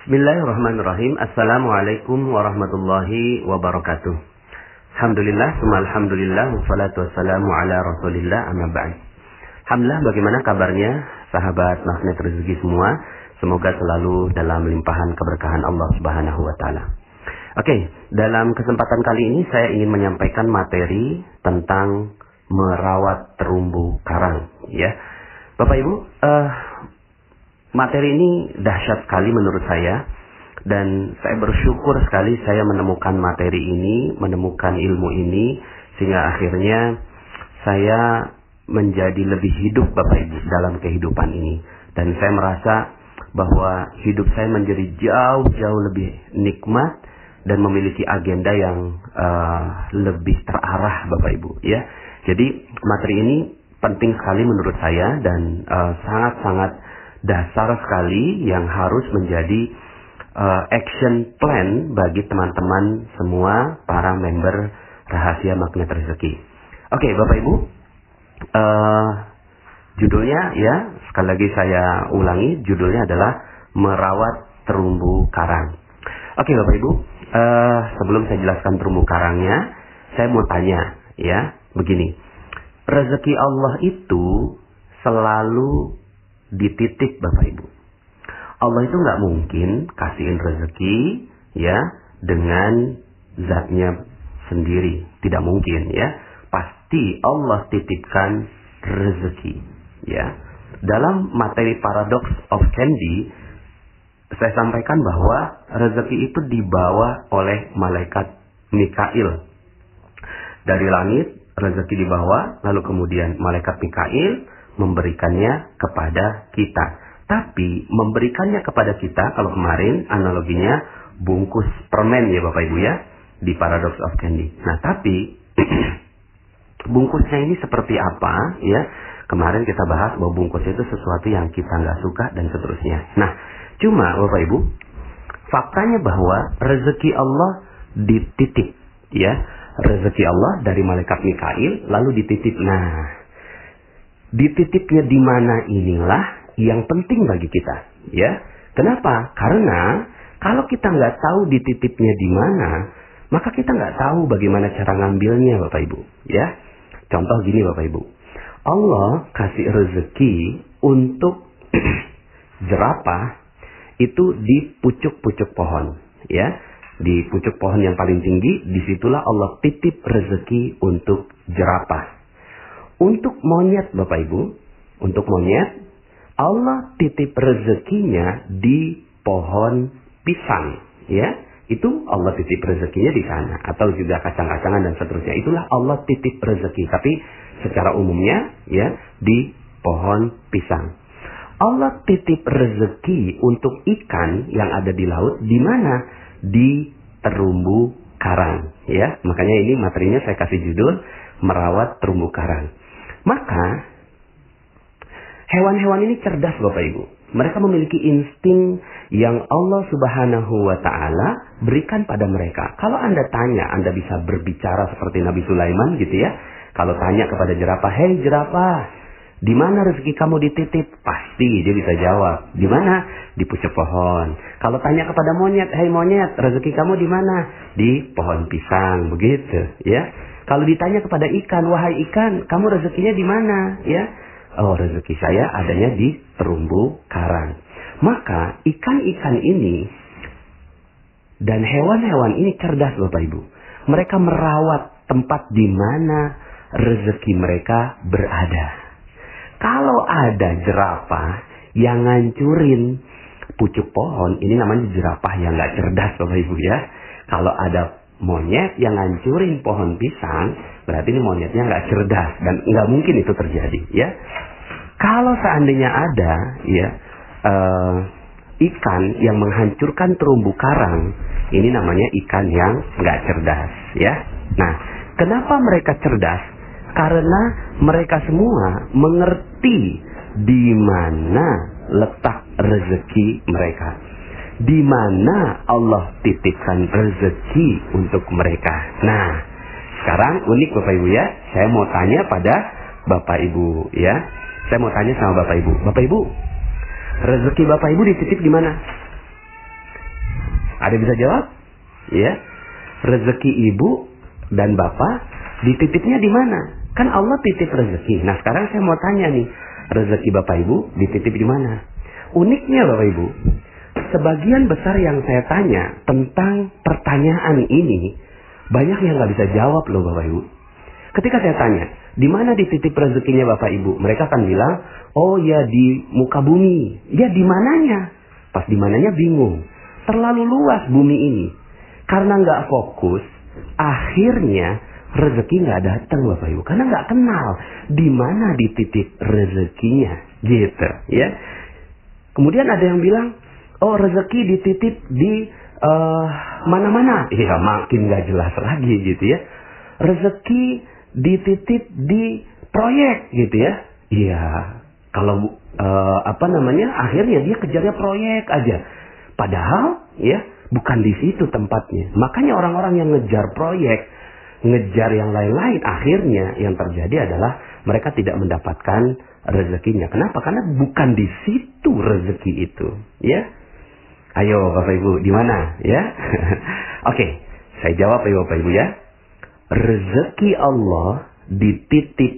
Bismillahirrahmanirrahim. Assalamualaikum warahmatullahi wabarakatuh. Alhamdulillah, alhamdulillah, wassalatu wassalamu ala rasulillah, amma ba'd. Alhamdulillah, bagaimana kabarnya sahabat magnet rezeki semua? Semoga selalu dalam limpahan keberkahan Allah Subhanahu wa taala. Oke, dalam kesempatan kali ini saya ingin menyampaikan materi tentang merawat terumbu karang, ya. Bapak Ibu, materi ini dahsyat sekali menurut saya, dan saya bersyukur sekali saya menemukan materi ini, menemukan ilmu ini, sehingga akhirnya saya menjadi lebih hidup Bapak Ibu dalam kehidupan ini. Dan saya merasa bahwa hidup saya menjadi jauh-jauh lebih nikmat dan memiliki agenda yang lebih terarah Bapak Ibu, ya. Jadi materi ini penting sekali menurut saya dan sangat-sangat dasar sekali yang harus menjadi action plan bagi teman-teman semua para member Rahasia Magnet Rezeki. Oke, Bapak Ibu, judulnya ya, sekali lagi saya ulangi, judulnya adalah merawat terumbu karang. Oke Bapak Ibu, sebelum saya jelaskan terumbu karangnya, saya mau tanya ya, begini. Rezeki Allah itu selalu dititip Bapak Ibu. Allah itu nggak mungkin kasihin rezeki ya dengan zatnya sendiri, tidak mungkin ya. Pasti Allah titipkan rezeki ya. Dalam materi Paradox of Candy saya sampaikan bahwa rezeki itu dibawa oleh malaikat Mikail dari langit. Rezeki dibawa, lalu kemudian malaikat Mikail memberikannya kepada kita. Tapi memberikannya kepada kita, kalau kemarin analoginya bungkus permen ya Bapak Ibu ya, di Paradox of Candy. Nah tapi bungkusnya ini seperti apa ya? Kemarin kita bahas bahwa bungkus itu sesuatu yang kita nggak suka dan seterusnya. Nah cuma Bapak Ibu, faktanya bahwa rezeki Allah dititip ya. Rezeki Allah dari malaikat Mikail lalu dititip. Nah, dititipnya di mana inilah yang penting bagi kita, ya. Kenapa? Karena kalau kita nggak tahu dititipnya di mana, maka kita nggak tahu bagaimana cara ngambilnya, Bapak Ibu, ya. Contoh gini, Bapak Ibu, Allah kasih rezeki untuk jerapah itu di pucuk-pucuk pohon, ya. Di pucuk pohon yang paling tinggi, disitulah Allah titip rezeki untuk jerapah. Untuk monyet Bapak Ibu, untuk monyet, Allah titip rezekinya di pohon pisang. Ya, itu Allah titip rezekinya di sana. Atau juga kacang-kacangan dan seterusnya. Itulah Allah titip rezeki. Tapi secara umumnya, ya, di pohon pisang. Allah titip rezeki untuk ikan yang ada di laut, di mana? Di terumbu karang, ya. Makanya ini materinya saya kasih judul merawat terumbu karang. Maka hewan-hewan ini cerdas Bapak Ibu. Mereka memiliki insting yang Allah Subhanahu wa taala berikan pada mereka. Kalau Anda tanya, Anda bisa berbicara seperti Nabi Sulaiman gitu ya. Kalau tanya kepada jerapah, "Hei jerapah, di mana rezeki kamu dititip?" Pasti dia bisa jawab. Di mana? Di pucuk pohon. Kalau tanya kepada monyet, "Hei monyet, rezeki kamu di mana?" Di pohon pisang, begitu, ya. Kalau ditanya kepada ikan, "Wahai ikan, kamu rezekinya di mana?" Ya. "Oh, rezeki saya adanya di terumbu karang." Maka ikan-ikan ini dan hewan-hewan ini cerdas Bapak Ibu. Mereka merawat tempat di mana rezeki mereka berada. Kalau ada jerapah yang ngancurin pucuk pohon, ini namanya jerapah yang nggak cerdas Bapak Ibu ya. Kalau ada monyet yang ngancurin pohon pisang, berarti ini monyetnya nggak cerdas dan nggak mungkin itu terjadi ya. Kalau seandainya ada ya ikan yang menghancurkan terumbu karang, ini namanya ikan yang nggak cerdas ya. Nah, kenapa mereka cerdas? Karena mereka semua mengerti di mana letak rezeki mereka. Di mana Allah titipkan rezeki untuk mereka. Nah, sekarang unik Bapak Ibu ya. Saya mau tanya pada Bapak Ibu ya. Saya mau tanya sama Bapak Ibu. Bapak Ibu, rezeki Bapak Ibu dititip di mana? Ada yang bisa jawab? Ya. Rezeki ibu dan bapak dititipnya di mana? Kan Allah titip rezeki. Nah, sekarang saya mau tanya nih, rezeki bapak ibu dititip di mana? Uniknya bapak ibu, sebagian besar yang saya tanya tentang pertanyaan ini, banyak yang nggak bisa jawab loh bapak ibu. Ketika saya tanya, di mana dititip rezekinya bapak ibu? Mereka akan bilang, oh ya di muka bumi. Ya di mananya? Pas di mananya bingung. Terlalu luas bumi ini. Karena nggak fokus, akhirnya rezeki nggak datang bapak ibu. Karena nggak kenal di mana dititip rezekinya, gitu ya. Kemudian ada yang bilang, oh rezeki dititip di mana-mana. Iya, makin nggak jelas lagi gitu ya. Rezeki dititip di proyek gitu ya. Iya, kalau akhirnya dia kejarnya proyek aja. Padahal ya bukan di situ tempatnya. Makanya orang-orang yang ngejar proyek, ngejar yang lain-lain, akhirnya yang terjadi adalah mereka tidak mendapatkan rezekinya. Kenapa? Karena bukan di situ rezeki itu, ya. Ayo Bapak Ibu, di mana? Ya. Oke, saya jawab ya Bapak Ibu ya. Rezeki Allah dititip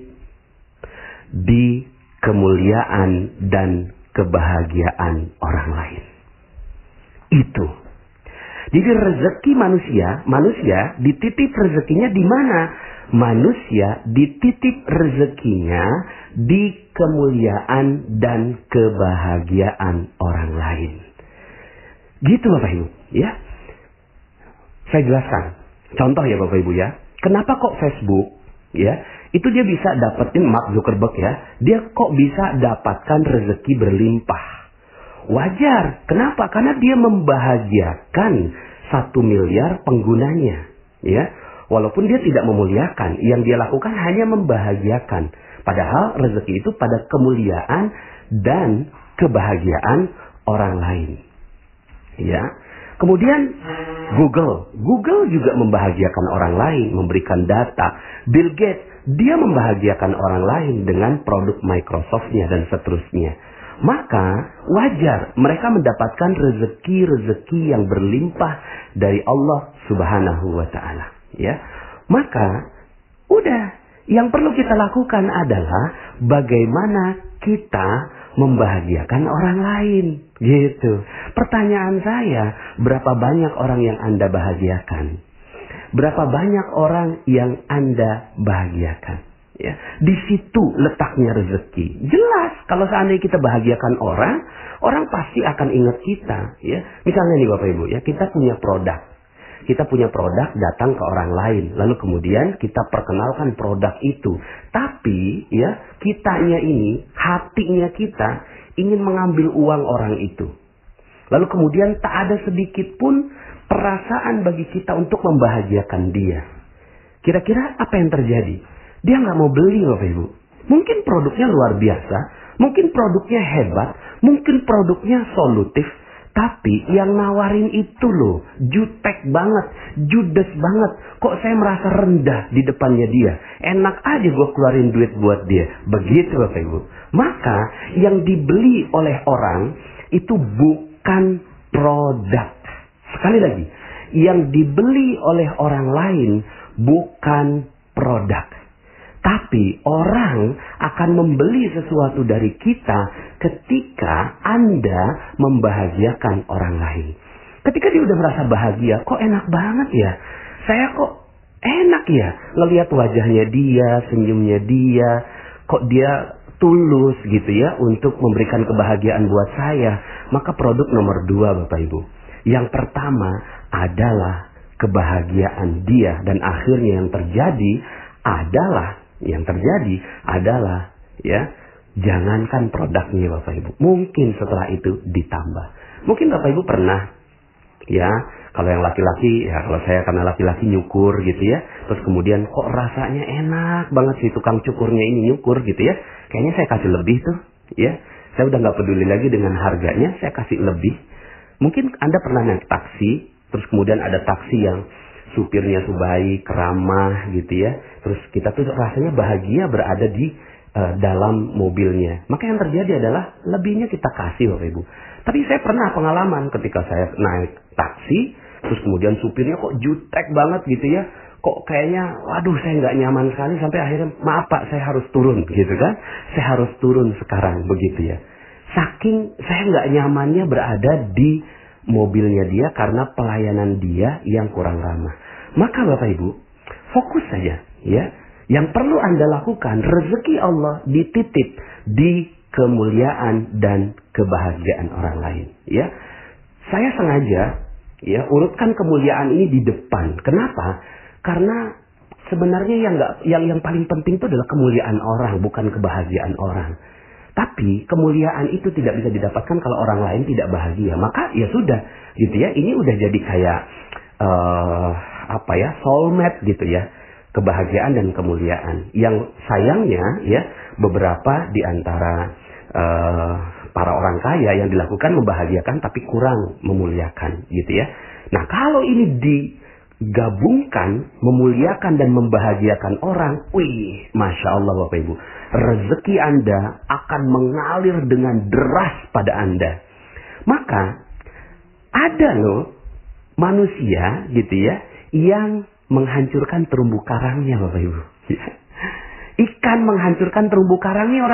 di kemuliaan dan kebahagiaan orang lain. Itu. Jadi rezeki manusia dititip rezekinya di mana? Manusia dititip rezekinya di kemuliaan dan kebahagiaan orang lain. Gitu Bapak Ibu, ya. Saya jelaskan. Contoh ya Bapak Ibu ya. Kenapa kok Facebook, ya, itu dia bisa dapetin Mark Zuckerberg ya. Dia kok bisa dapatkan rezeki berlimpah. Wajar. Kenapa? Karena dia membahagiakan 1 miliar penggunanya, ya. Walaupun dia tidak memuliakan, yang dia lakukan hanya membahagiakan. Padahal rezeki itu pada kemuliaan dan kebahagiaan orang lain. Ya. Kemudian Google juga membahagiakan orang lain, memberikan data. Bill Gates, dia membahagiakan orang lain dengan produk Microsoft-nya dan seterusnya. Maka wajar mereka mendapatkan rezeki-rezeki yang berlimpah dari Allah Subhanahu wa taala, ya. Maka udah, yang perlu kita lakukan adalah bagaimana kita membahagiakan orang lain, gitu. Pertanyaan saya, berapa banyak orang yang Anda bahagiakan? Berapa banyak orang yang Anda bahagiakan? Ya, di situ letaknya rezeki. Jelas, kalau seandainya kita bahagiakan orang, orang pasti akan ingat kita. Ya, misalnya nih Bapak Ibu, ya, kita punya produk. Kita punya produk datang ke orang lain, lalu kemudian kita perkenalkan produk itu. Tapi ya, kitanya ini, hatinya kita ingin mengambil uang orang itu. Lalu kemudian tak ada sedikit pun perasaan bagi kita untuk membahagiakan dia. Kira-kira apa yang terjadi? Dia nggak mau beli Bapak Ibu. Mungkin produknya luar biasa, mungkin produknya hebat, mungkin produknya solutif. Tapi yang nawarin itu loh, jutek banget, judes banget. Kok saya merasa rendah di depannya dia. Enak aja gue keluarin duit buat dia. Begitu Bapak Ibu. Maka yang dibeli oleh orang itu bukan produk. Sekali lagi, yang dibeli oleh orang lain bukan produk. Tapi orang akan membeli sesuatu dari kita ketika Anda membahagiakan orang lain. Ketika dia udah merasa bahagia, kok enak banget ya. Saya kok enak ya ngelihat wajahnya dia, senyumnya dia. Kok dia tulus gitu ya untuk memberikan kebahagiaan buat saya. Maka produk nomor 2 Bapak Ibu. Yang pertama adalah kebahagiaan dia. Dan akhirnya yang terjadi adalah ya, jangankan produknya Bapak Ibu, mungkin setelah itu ditambah. Mungkin Bapak Ibu pernah ya, kalau yang laki-laki ya, kalau saya karena laki-laki nyukur gitu ya, terus kemudian kok rasanya enak banget si tukang cukurnya ini nyukur gitu ya, kayaknya saya kasih lebih tuh ya, saya udah nggak peduli lagi dengan harganya, saya kasih lebih. Mungkin Anda pernah naik taksi, terus kemudian ada taksi yang supirnya tuh baik, ramah gitu ya. Terus kita tuh rasanya bahagia berada di dalam mobilnya. Maka yang terjadi adalah lebihnya kita kasih Bapak Ibu. Tapi saya pernah pengalaman ketika saya naik taksi, terus kemudian supirnya kok jutek banget gitu ya. Kok kayaknya, waduh saya nggak nyaman sekali sampai akhirnya, maaf Pak, saya harus turun gitu kan. Saya harus turun sekarang begitu ya. Saking saya nggak nyamannya berada di mobilnya dia karena pelayanan dia yang kurang ramah. Maka Bapak Ibu, fokus saja ya. Yang perlu Anda lakukan, rezeki Allah dititip di kemuliaan dan kebahagiaan orang lain ya. Saya sengaja ya urutkan kemuliaan ini di depan. Kenapa? Karena sebenarnya yang paling penting itu adalah kemuliaan orang, bukan kebahagiaan orang. Tapi kemuliaan itu tidak bisa didapatkan kalau orang lain tidak bahagia. Maka ya sudah, gitu ya. Ini udah jadi kayak soulmate gitu ya. Kebahagiaan dan kemuliaan. Yang sayangnya ya, beberapa di antara para orang kaya yang dilakukan membahagiakan tapi kurang memuliakan, gitu ya. Nah, kalau ini digabungkan, memuliakan dan membahagiakan orang, wih, Masya Allah Bapak Ibu, rezeki Anda akan mengalir dengan deras pada Anda. Maka ada loh manusia gitu ya yang menghancurkan terumbu karangnya Bapak Ibu. Ikan menghancurkan terumbu karangnya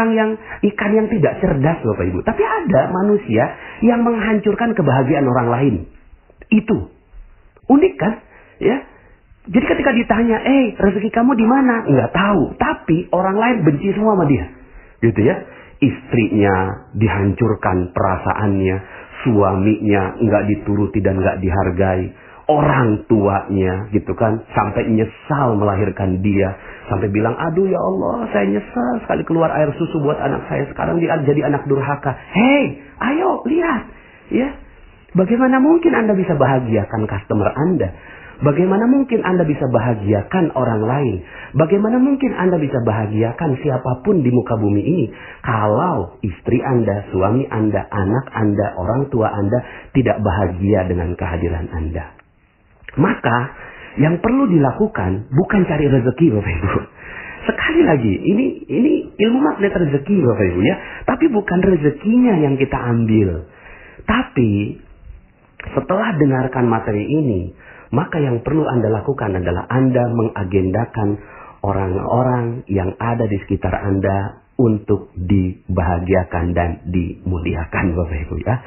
ikan yang tidak cerdas Bapak Ibu. Tapi ada manusia yang menghancurkan kebahagiaan orang lain. Itu unik kan? Ya. Jadi ketika ditanya, rezeki kamu di mana? Nggak tahu. Tapi orang lain benci semua sama dia. Gitu ya. Istrinya dihancurkan perasaannya. Suaminya nggak dituruti dan nggak dihargai. Orang tuanya gitu kan. Sampai nyesal melahirkan dia. Sampai bilang, aduh ya Allah, saya nyesal sekali keluar air susu buat anak saya. Sekarang dia jadi anak durhaka. Hei, ayo lihat. Ya. Bagaimana mungkin Anda bisa bahagiakan customer Anda? Bagaimana mungkin Anda bisa bahagiakan orang lain? Bagaimana mungkin Anda bisa bahagiakan siapapun di muka bumi ini? Kalau istri Anda, suami Anda, anak Anda, orang tua Anda tidak bahagia dengan kehadiran Anda. Maka yang perlu dilakukan bukan cari rezeki Bapak Ibu. Sekali lagi, ini ilmu magnet rezeki Bapak Ibu ya. Tapi bukan rezekinya yang kita ambil. Tapi setelah dengarkan materi ini, maka yang perlu Anda lakukan adalah Anda mengagendakan orang-orang yang ada di sekitar Anda untuk dibahagiakan dan dimuliakan Bapak Ibu ya.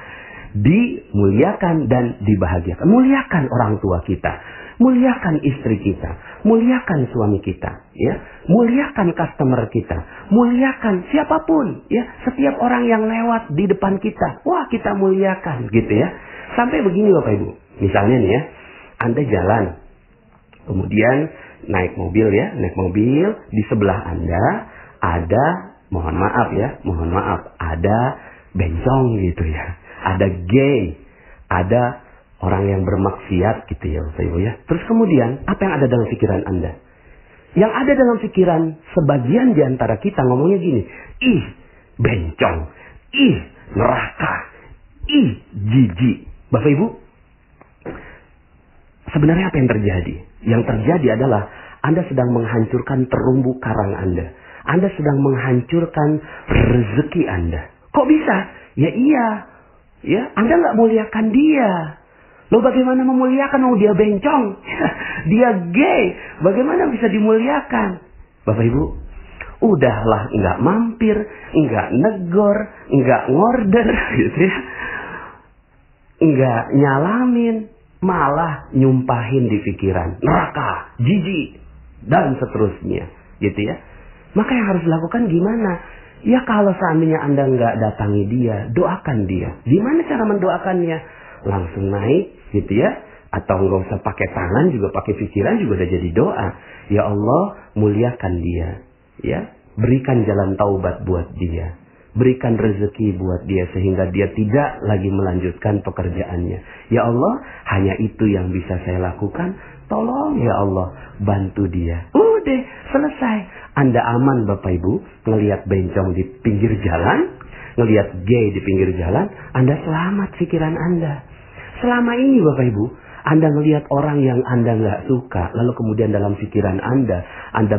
Dimuliakan dan dibahagiakan. Muliakan orang tua kita. Muliakan istri kita. Muliakan suami kita. Ya. Muliakan customer kita. Muliakan siapapun. Ya. Setiap orang yang lewat di depan kita. Wah, kita muliakan gitu ya. Sampai begini Bapak Ibu. Misalnya nih ya. Anda jalan. Kemudian naik mobil ya. Naik mobil. Di sebelah Anda ada, mohon maaf. Ada bencong gitu ya. Ada gay. Ada orang yang bermaksiat gitu ya Bapak Ibu ya. Terus kemudian apa yang ada dalam pikiran Anda? Yang ada dalam pikiran sebagian di antara kita ngomongnya gini. Ih, bencong. Ih, neraka. Ih, jijik. Bapak Ibu, sebenarnya apa yang terjadi? Yang terjadi adalah Anda sedang menghancurkan terumbu karang Anda. Anda sedang menghancurkan rezeki Anda. Kok bisa? Ya iya. Ya, Anda nggak muliakan dia. Loh bagaimana memuliakan? Oh dia bencong. Dia gay. Bagaimana bisa dimuliakan? Bapak Ibu, udahlah nggak mampir, nggak negor, nggak ngorder gitu ya. Nggak nyalamin, malah nyumpahin di pikiran. Neraka, jijik, dan seterusnya. Gitu ya. Maka yang harus dilakukan gimana? Ya kalau seandainya Anda nggak datangi dia, doakan dia. Gimana cara mendoakannya? Langsung naik gitu ya. Atau nggak usah pakai tangan, juga pakai pikiran juga udah jadi doa. Ya Allah, muliakan dia. Ya, berikan jalan taubat buat dia. Berikan rezeki buat dia sehingga dia tidak lagi melanjutkan pekerjaannya. Ya Allah, hanya itu yang bisa saya lakukan. Tolong ya Allah, bantu dia. Udah, selesai. Anda aman Bapak Ibu, ngelihat bencong di pinggir jalan, ngelihat gay di pinggir jalan, Anda selamat pikiran Anda. Selama ini Bapak Ibu, Anda ngelihat orang yang Anda nggak suka, lalu kemudian dalam pikiran Anda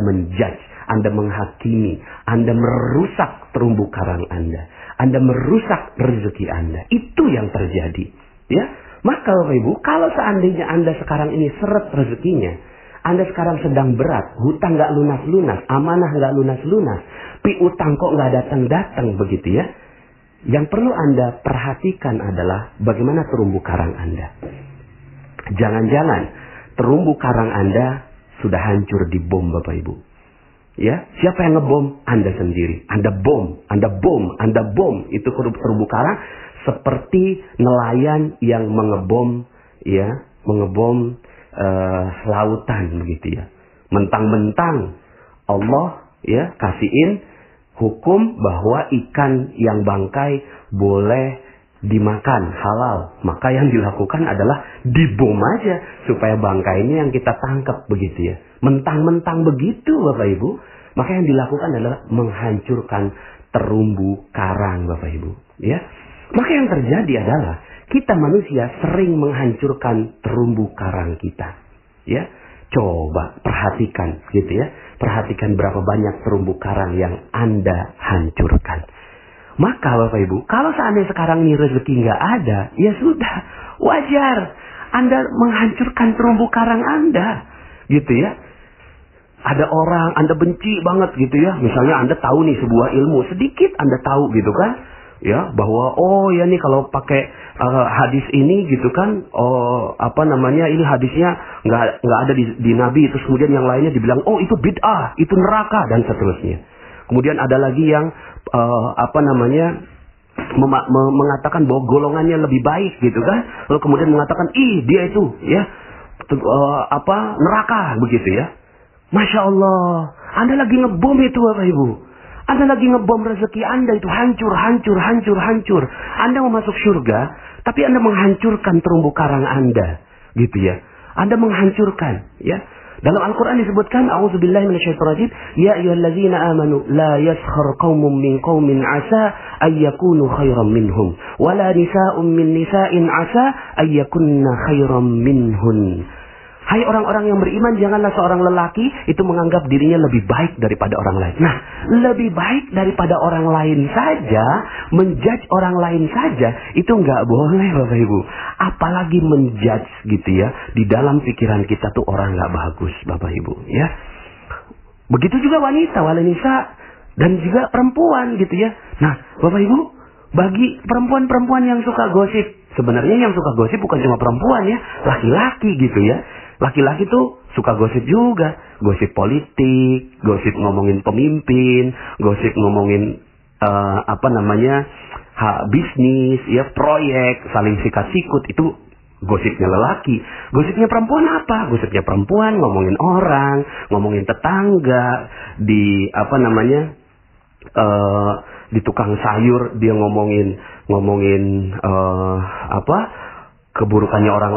menjudge, Anda menghakimi, Anda merusak terumbu karang Anda. Anda merusak rezeki Anda. Itu yang terjadi. Ya, maka Bapak Ibu, kalau seandainya Anda sekarang ini seret rezekinya, Anda sekarang sedang berat, hutang nggak lunas-lunas, amanah nggak lunas-lunas, piutang kok nggak datang-datang begitu ya. Yang perlu Anda perhatikan adalah bagaimana terumbu karang Anda. Jangan-jangan terumbu karang Anda sudah hancur di bom Bapak Ibu. Ya, siapa yang ngebom? Anda sendiri. Anda bom. Itu terumbu karang seperti nelayan yang mengebom lautan begitu ya. Mentang-mentang Allah ya kasihin hukum bahwa ikan yang bangkai boleh dimakan halal. Maka yang dilakukan adalah dibom aja supaya bangkainya yang kita tangkap begitu ya. Mentang-mentang begitu Bapak Ibu, maka yang dilakukan adalah menghancurkan terumbu karang Bapak Ibu ya. Maka yang terjadi adalah kita manusia sering menghancurkan terumbu karang kita ya. Coba perhatikan gitu ya. Perhatikan berapa banyak terumbu karang yang Anda hancurkan. Maka Bapak Ibu, kalau seandainya sekarang ini rezeki nggak ada, ya sudah, wajar Anda menghancurkan terumbu karang Anda, gitu ya. Ada orang Anda benci banget gitu ya, misalnya Anda tahu nih sebuah ilmu sedikit Anda tahu gitu kan, ya bahwa oh ya nih kalau pakai hadis ini gitu kan, ini hadisnya nggak ada di Nabi, terus kemudian yang lainnya dibilang oh itu bid'ah, itu neraka dan seterusnya. Kemudian ada lagi yang mengatakan bahwa golongannya lebih baik gitu kan. Lalu kemudian mengatakan dia itu ya neraka begitu ya. Masya Allah, Anda lagi ngebom itu Bapak Ibu. Anda lagi ngebom rezeki Anda itu hancur. Anda mau masuk surga, tapi Anda menghancurkan terumbu karang Anda gitu ya. Anda menghancurkan ya. Dalam Al-Quran disebutkan, A'udzubillahi minasyaitonirrajim, ya ayyuhallazina amanu la yaskhar qaumun min qaumin asa ayyakunu khairan minhum wala nisa'un min nisa'in asa ayyakunna khairan minhun. Hai orang-orang yang beriman, janganlah seorang lelaki itu menganggap dirinya lebih baik daripada orang lain. Nah, lebih baik daripada orang lain saja, menjudge orang lain saja, itu nggak boleh Bapak Ibu. Apalagi menjudge gitu ya, di dalam pikiran kita tuh orang nggak bagus Bapak Ibu ya. Begitu juga wanita, walanisa, dan juga perempuan gitu ya. Nah, Bapak Ibu, bagi perempuan-perempuan yang suka gosip, sebenarnya yang suka gosip bukan cuma perempuan ya, laki-laki gitu ya. Laki-laki tuh suka gosip juga. Gosip politik, gosip ngomongin pemimpin, gosip ngomongin bisnis, ya proyek, saling sikat-sikut, itu gosipnya lelaki. Gosipnya perempuan apa? Gosipnya perempuan ngomongin orang, ngomongin tetangga, di di tukang sayur dia ngomongin keburukannya orang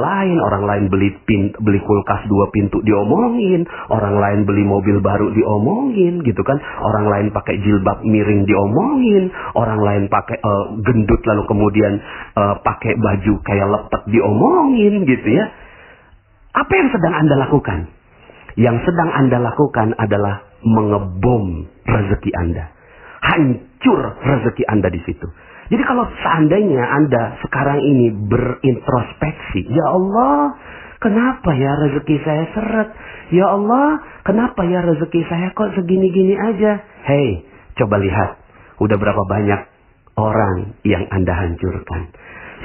lain beli kulkas 2 pintu diomongin, orang lain beli mobil baru diomongin gitu kan, orang lain pakai jilbab miring diomongin, orang lain pakai gendut lalu kemudian pakai baju kayak lepet diomongin gitu ya. Apa yang sedang Anda lakukan? Yang sedang Anda lakukan adalah mengebom rezeki Anda. Hancur rezeki Anda di situ. Jadi kalau seandainya Anda sekarang ini berintrospeksi, ya Allah, kenapa ya rezeki saya seret? Ya Allah, kenapa ya rezeki saya kok segini-gini aja? Hei, coba lihat, udah berapa banyak orang yang Anda hancurkan?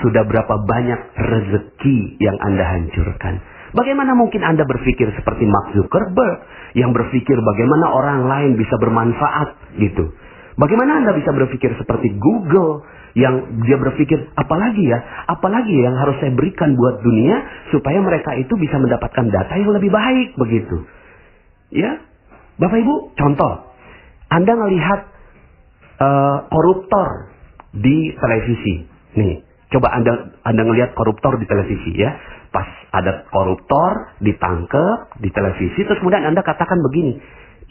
Sudah berapa banyak rezeki yang Anda hancurkan? Bagaimana mungkin Anda berpikir seperti Mark Zuckerberg yang berpikir bagaimana orang lain bisa bermanfaat gitu? Bagaimana Anda bisa berpikir seperti Google yang dia berpikir apalagi yang harus saya berikan buat dunia supaya mereka itu bisa mendapatkan data yang lebih baik begitu. Ya, Bapak Ibu, contoh, Anda ngelihat koruptor di televisi. Nih, coba Anda ngelihat koruptor di televisi ya. Pas ada koruptor ditangkap di televisi, terus kemudian Anda katakan begini,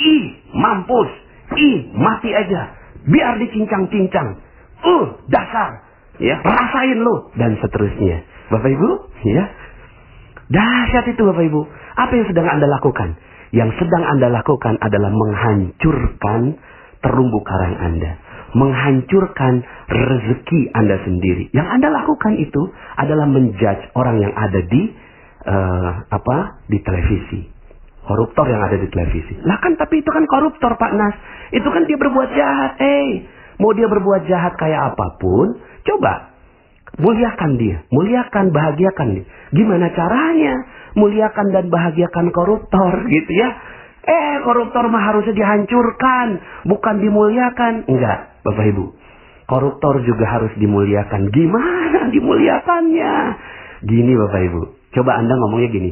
ih mampus, ih mati aja, biar dicincang-cincang, dasar, ya rasain lo, dan seterusnya. Bapak Ibu, ya dahsyat itu Bapak Ibu. Apa yang sedang Anda lakukan? Yang sedang Anda lakukan adalah menghancurkan terumbu karang Anda, menghancurkan rezeki Anda sendiri. Yang Anda lakukan itu adalah menjudge orang yang ada di di televisi. Koruptor yang ada di televisi. Lah kan tapi itu kan koruptor Pak Nas. Itu kan dia berbuat jahat. Mau dia berbuat jahat kayak apapun, coba muliakan dia, muliakan, bahagiakan dia. Gimana caranya? Muliakan dan bahagiakan koruptor gitu ya. Koruptor mah harusnya dihancurkan, bukan dimuliakan. Enggak, Bapak Ibu. Koruptor juga harus dimuliakan. Gimana dimuliakannya? Gini Bapak Ibu. Coba Anda ngomongnya gini.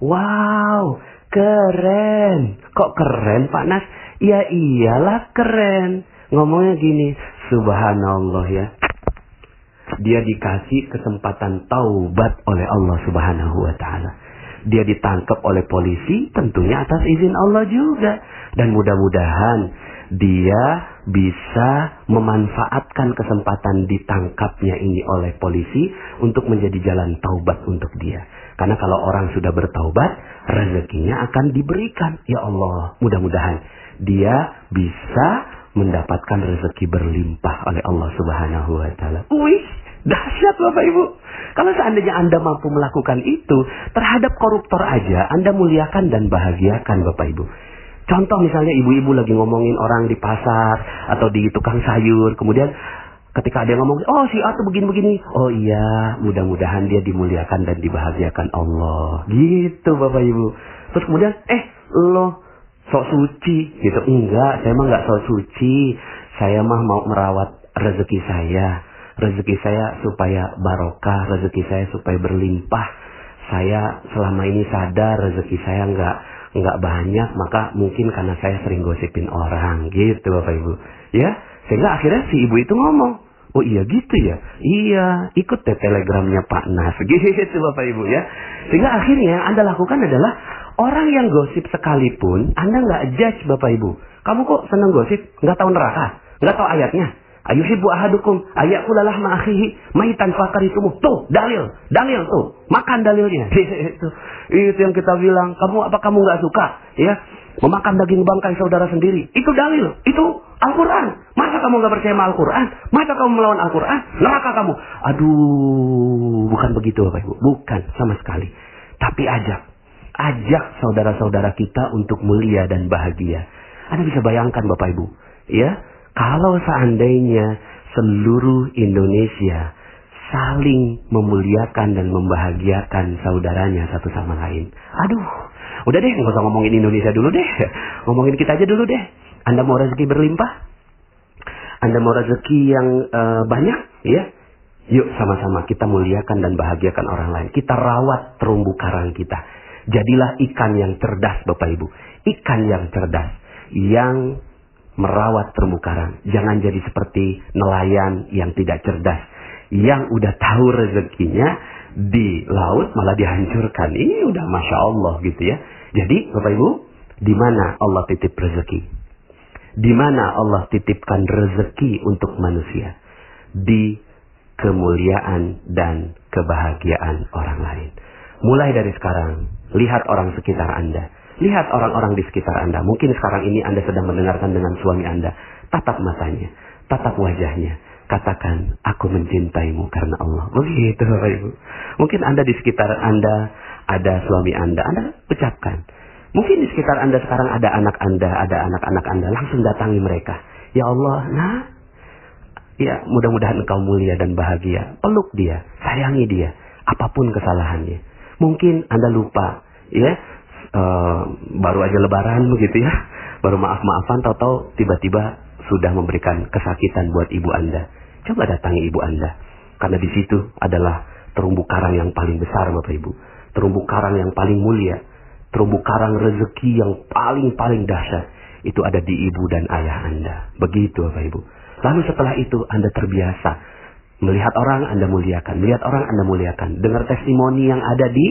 Wow, keren. Kok keren Pak Nas? Ya iyalah keren. Ngomongnya gini. Subhanallah ya. Dia dikasih kesempatan taubat oleh Allah Subhanahu wa ta'ala. Dia ditangkap oleh polisi tentunya atas izin Allah juga. Dan mudah-mudahan dia bisa memanfaatkan kesempatan ditangkapnya ini oleh polisi untuk menjadi jalan taubat untuk dia. Karena kalau orang sudah bertaubat, rezekinya akan diberikan. Ya Allah, mudah-mudahan dia bisa mendapatkan rezeki berlimpah oleh Allah Subhanahu wa ta'ala. Wih, dahsyat Bapak Ibu. Kalau seandainya Anda mampu melakukan itu terhadap koruptor aja, Anda muliakan dan bahagiakan Bapak Ibu. Contoh misalnya ibu-ibu lagi ngomongin orang di pasar atau di tukang sayur. Kemudian ketika ada yang ngomong, oh si A tuh begini-begini. Oh iya, mudah-mudahan dia dimuliakan dan dibahagiakan Allah. Gitu Bapak Ibu. Terus kemudian, lo sok suci gitu. Enggak, saya mah enggak sok suci. Saya mah mau merawat rezeki saya. Rezeki saya supaya barokah, rezeki saya supaya berlimpah. Saya selama ini sadar rezeki saya enggak banyak, maka mungkin karena saya sering gosipin orang gitu Bapak Ibu. Ya, sehingga akhirnya si ibu itu ngomong, oh iya gitu ya? Iya, ikut deh telegramnya Pak Nas. Gitu Bapak Ibu ya. Sehingga akhirnya yang Anda lakukan adalah orang yang gosip sekalipun Anda nggak judge Bapak Ibu. Kamu kok senang gosip? Nggak tahu neraka? Nggak tahu ayatnya? Ayuhibbu ahadukum ayakulalah ma'akhihi maitan fakaritumu. Tuh, dalil tuh. Makan dalilnya. Itu yang kita bilang, kamu nggak suka ya memakan daging bangkai saudara sendiri? Itu dalil, itu Al-Quran. Masa kamu nggak percaya sama Al-Quran? Masa kamu melawan Al-Quran? Neraka kamu. Aduh, bukan begitu Bapak Ibu. Bukan sama sekali. Tapi ajak saudara-saudara kita untuk mulia dan bahagia. Anda bisa bayangkan Bapak Ibu, ya, kalau seandainya seluruh Indonesia saling memuliakan dan membahagiakan saudaranya satu sama lain. Aduh, udah deh, nggak usah ngomongin Indonesia dulu deh. Ngomongin kita aja dulu deh. Anda mau rezeki berlimpah? Anda mau rezeki yang banyak? Ya, yuk sama-sama kita muliakan dan bahagiakan orang lain. Kita rawat terumbu karang kita. Jadilah ikan yang cerdas Bapak Ibu. Ikan yang cerdas. Yang merawat terumbu karang. Jangan jadi seperti nelayan yang tidak cerdas. Yang udah tahu rezekinya di laut malah dihancurkan. Ini udah Masya Allah gitu ya. Jadi Bapak Ibu, di mana Allah titip rezeki? Di mana Allah titipkan rezeki untuk manusia? Di kemuliaan dan kebahagiaan orang lain. Mulai dari sekarang, lihat orang sekitar Anda. Lihat orang-orang di sekitar Anda. Mungkin sekarang ini Anda sedang mendengarkan dengan suami Anda. Tatap matanya, tatap wajahnya. Katakan, aku mencintaimu karena Allah. Begitu Bapak Ibu. Mungkin Anda di sekitar Anda ada suami Anda ucapkan. Mungkin di sekitar Anda sekarang ada anak Anda, ada anak-anak Anda. Langsung datangi mereka. Ya Allah, ya mudah-mudahan engkau mulia dan bahagia. Peluk dia, sayangi dia. Apapun kesalahannya. Mungkin Anda lupa, ya. Baru aja lebaran begitu ya. Baru maaf-maafan, tahu-tahu tiba-tiba sudah memberikan kesakitan buat ibu Anda. Coba datangi ibu Anda. Karena di situ adalah terumbu karang yang paling besar Bapak Ibu. Terumbu karang yang paling mulia. Terumbu karang rezeki yang paling dahsyat. Itu ada di ibu dan ayah Anda. Begitu Bapak Ibu. Lalu setelah itu Anda terbiasa. Melihat orang Anda muliakan. Melihat orang Anda muliakan. Dengar testimoni yang ada di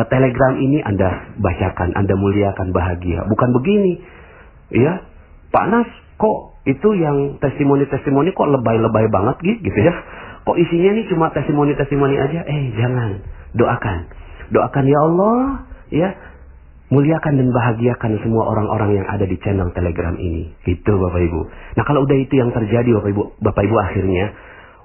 Telegram ini Anda bacakan. Anda muliakan, bahagia. Bukan begini. Ya, Pak Nas, kok itu yang testimoni-testimoni kok lebay-lebay banget gitu ya. Kok isinya nih cuma testimoni-testimoni aja. Jangan. Doakan ya Allah. Ya, Muliakan dan bahagiakan semua orang-orang yang ada di channel Telegram ini. Itu Bapak Ibu. Nah kalau udah itu yang terjadi Bapak Ibu akhirnya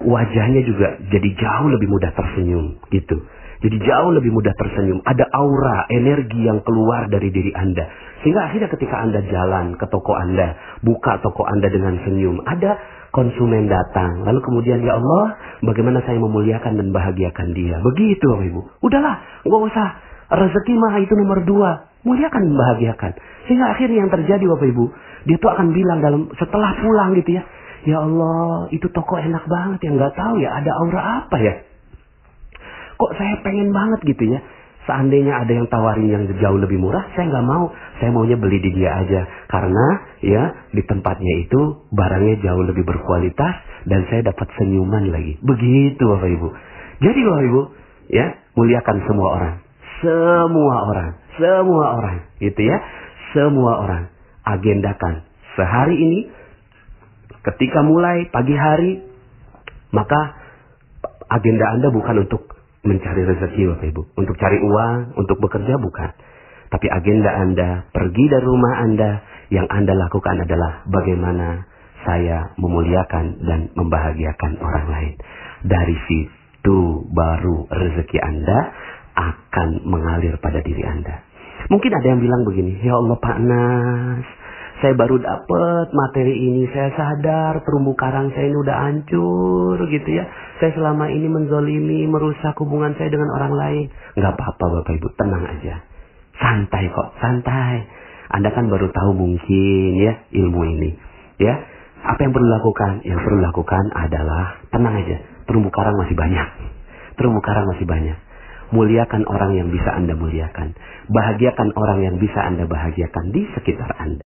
wajahnya juga jadi jauh lebih mudah tersenyum. Gitu. Jadi jauh lebih mudah tersenyum. Ada aura, energi yang keluar dari diri Anda. Sehingga akhirnya ketika Anda jalan ke toko Anda, buka toko Anda dengan senyum, ada konsumen datang. Lalu kemudian, ya Allah, bagaimana saya memuliakan dan bahagiakan dia. Begitu Bapak Ibu. Udahlah, nggak usah. Rezeki mah itu nomor 2. Muliakan dan bahagiakan. Sehingga akhirnya yang terjadi Bapak Ibu, dia tuh akan bilang setelah pulang gitu ya. Ya Allah, itu toko enak banget ya. Nggak tahu ya ada aura apa ya. Kok saya pengen banget gitu ya. Seandainya ada yang tawarin yang jauh lebih murah, saya nggak mau. Saya maunya beli di dia aja. Karena ya di tempatnya itu barangnya jauh lebih berkualitas dan saya dapat senyuman lagi. Begitu Bapak Ibu. Jadi Bapak Ibu, ya muliakan semua orang. Semua orang gitu ya. Semua orang. Agendakan sehari ini ketika mulai pagi hari, maka agenda Anda bukan untuk mencari rezeki Bapak Ibu. Untuk cari uang, untuk bekerja bukan. Tapi agenda Anda, pergi dari rumah Anda, yang Anda lakukan adalah bagaimana saya memuliakan dan membahagiakan orang lain. Dari situ baru rezeki Anda akan mengalir pada diri Anda. Mungkin ada yang bilang begini, ya Allah Pak Nas, saya baru dapat materi ini, saya sadar terumbu karang saya ini udah hancur gitu ya. Saya selama ini menzolimi, merusak hubungan saya dengan orang lain. Nggak apa-apa Bapak Ibu, tenang aja. Santai kok, santai. Anda kan baru tahu mungkin ya ilmu ini. Ya, apa yang perlu dilakukan? Yang perlu dilakukan adalah tenang aja. Terumbu karang masih banyak. Terumbu karang masih banyak. Muliakan orang yang bisa Anda muliakan. Bahagiakan orang yang bisa Anda bahagiakan di sekitar Anda.